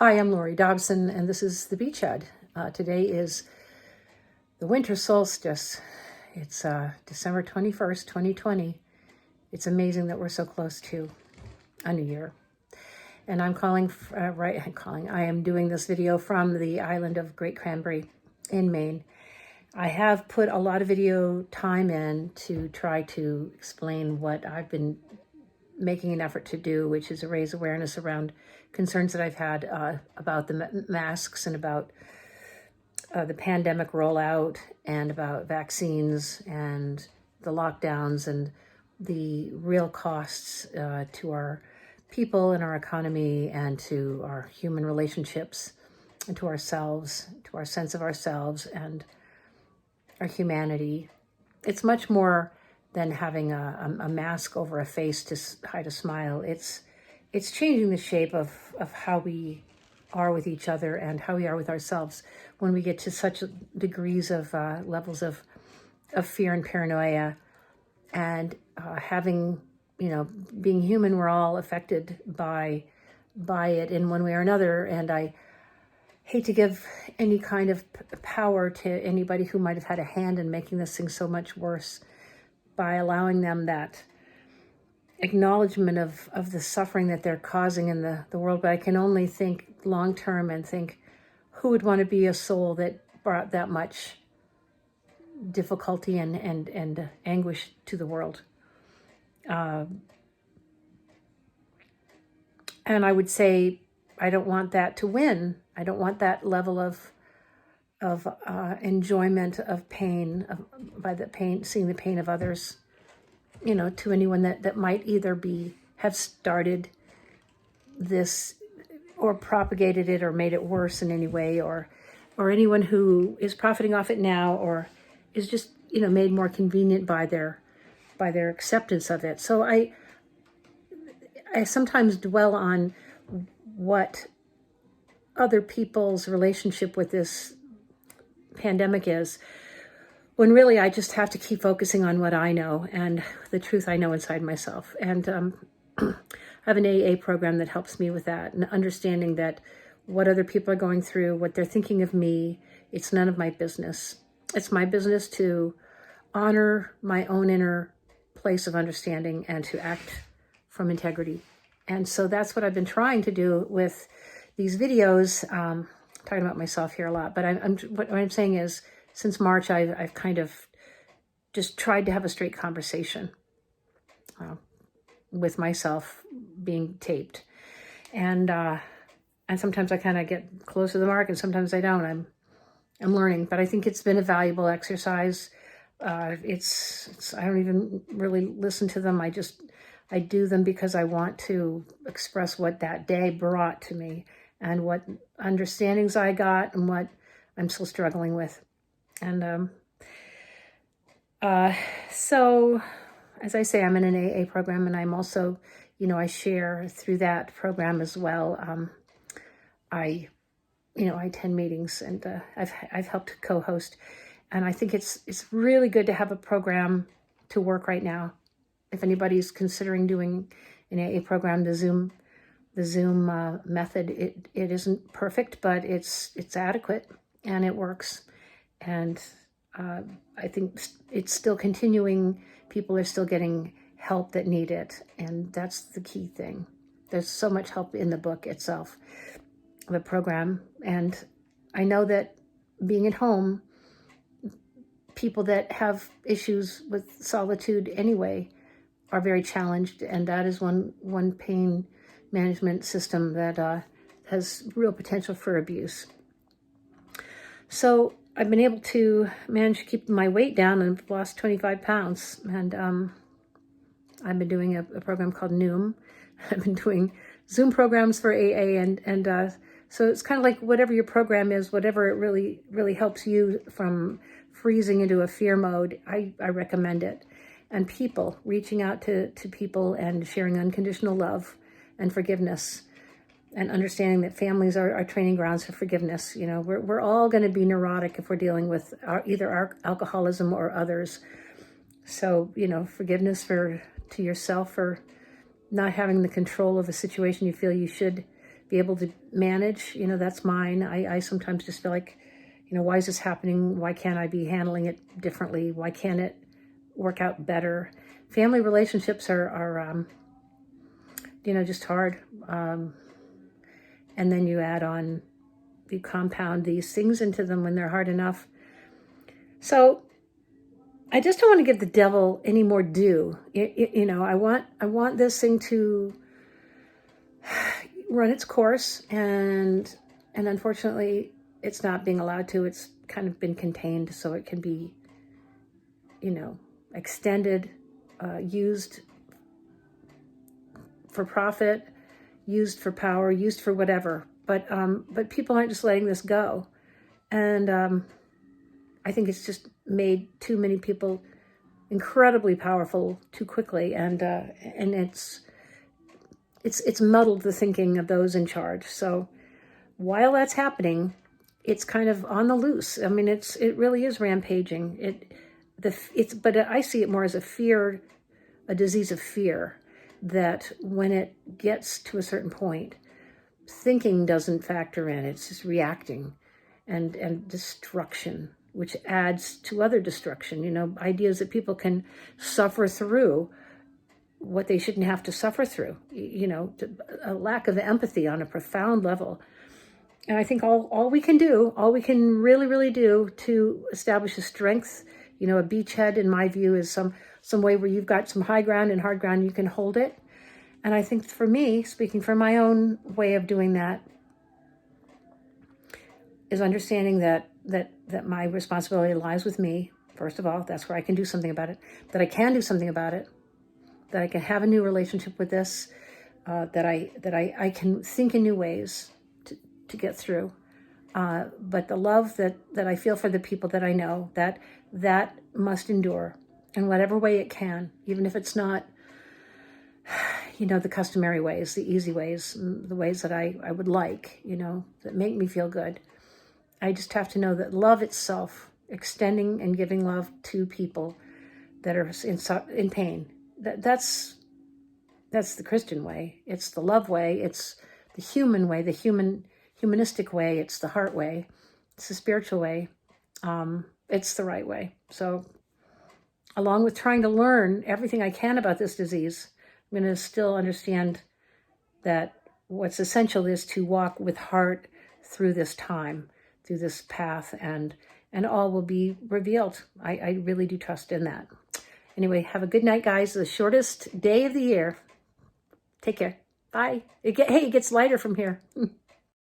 Hi, I'm Laurie Dobson, and this is the Beachhead. Today is the winter solstice. It's December 21st, 2020. It's amazing that we're so close to a new year. And I am doing this video from the island of Great Cranberry in Maine. I have put a lot of video time in to try to explain what I've been making an effort to do, which is to raise awareness around concerns that I've had about the masks and about the pandemic rollout and about vaccines and the lockdowns and the real costs to our people and our economy and to our human relationships and to ourselves, to our sense of ourselves and our humanity. It's much more than having a mask over a face to hide a smile. It's changing the shape of how we are with each other and how we are with ourselves when we get to such degrees of levels of fear and paranoia and being human. We're all affected by it in one way or another. And I hate to give any kind of power to anybody who might have had a hand in making this thing so much worse by allowing them that acknowledgement of the suffering that they're causing in the world. But I can only think long term and think, who would want to be a soul that brought that much difficulty and anguish to the world? And I would say, I don't want that to win. I don't want that level of enjoyment of pain, seeing the pain of others, to anyone that might either have started this or propagated it or made it worse in any way, or anyone who is profiting off it now or is just, made more convenient by their acceptance of it. So I sometimes dwell on what other people's relationship with this pandemic is, when really I just have to keep focusing on what I know and the truth I know inside myself. And I have an AA program that helps me with that, and understanding that what other people are going through, what they're thinking of me, it's none of my business. It's my business to honor my own inner place of understanding and to act from integrity. And so that's what I've been trying to do with these videos. Talking about myself here a lot, but what I'm saying is, since March, I've kind of just tried to have a straight conversation with myself being taped, and sometimes I kind of get close to the mark, and sometimes I don't. I'm learning, but I think it's been a valuable exercise. I don't even really listen to them. I do them because I want to express what that day brought to me and what understandings I got and what I'm still struggling with. And so, as I say, I'm in an AA program, and I'm also, I share through that program as well. I attend meetings, and I've helped co-host, and I think it's really good to have a program to work right now. If anybody's considering doing an AA program, the Zoom method, it isn't perfect, but it's adequate and it works. And I think it's still continuing. People are still getting help that need it, and that's the key thing. There's so much help in the book itself, the program. And I know that being at home, people that have issues with solitude anyway are very challenged, and that is one pain management system that has real potential for abuse. So I've been able to manage to keep my weight down, and I've lost 25 pounds. And I've been doing a program called Noom. I've been doing Zoom programs for AA, and so it's kind of like whatever your program is, whatever it really helps you from freezing into a fear mode, I recommend it. And people, reaching out to people and sharing unconditional love and forgiveness, and understanding that families are training grounds for forgiveness. We're all going to be neurotic if we're dealing with either our alcoholism or others. So, forgiveness to yourself for not having the control of a situation you feel you should be able to manage. That's mine. I sometimes just feel like, why is this happening? Why can't I be handling it differently? Why can't it work out better? Family relationships are just hard. And then you compound these things into them when they're hard enough. So I just don't want to give the devil any more due. I want this thing to run its course, and unfortunately, it's not being allowed to. It's kind of been contained so it can be, extended, used for profit, used for power, used for whatever. But people aren't just letting this go, and I think it's just made too many people incredibly powerful too quickly, and it's muddled the thinking of those in charge. So while that's happening, it's kind of on the loose. I mean, it really is rampaging. But I see it more as a disease of fear, that when it gets to a certain point, thinking doesn't factor in. It's just reacting, and destruction, which adds to other destruction. Ideas that people can suffer through what they shouldn't have to suffer through. A lack of empathy on a profound level. And I think all we can really, really do to establish a strength, a beachhead, in my view, is some way where you've got some high ground and hard ground, you can hold it. And I think for me, speaking from my own way of doing that, is understanding that my responsibility lies with me. First of all, that's where I can do something about it, that I can do something about it, that I can have a new relationship with this, that I can think in new ways to get through. But the love that I feel for the people that I know, that must endure in whatever way it can, even if it's not, the customary ways, the easy ways, the ways that I would like, that make me feel good. I just have to know that love itself, extending and giving love to people that are in pain, that's the Christian way. It's the love way. It's the human way, the humanistic way. It's the heart way. It's the spiritual way. It's the right way. So along with trying to learn everything I can about this disease, I'm going to still understand that what's essential is to walk with heart through this time, through this path, and all will be revealed. I really do trust in that. Anyway, have a good night, guys. The shortest day of the year. Take care. Bye. It gets lighter from here.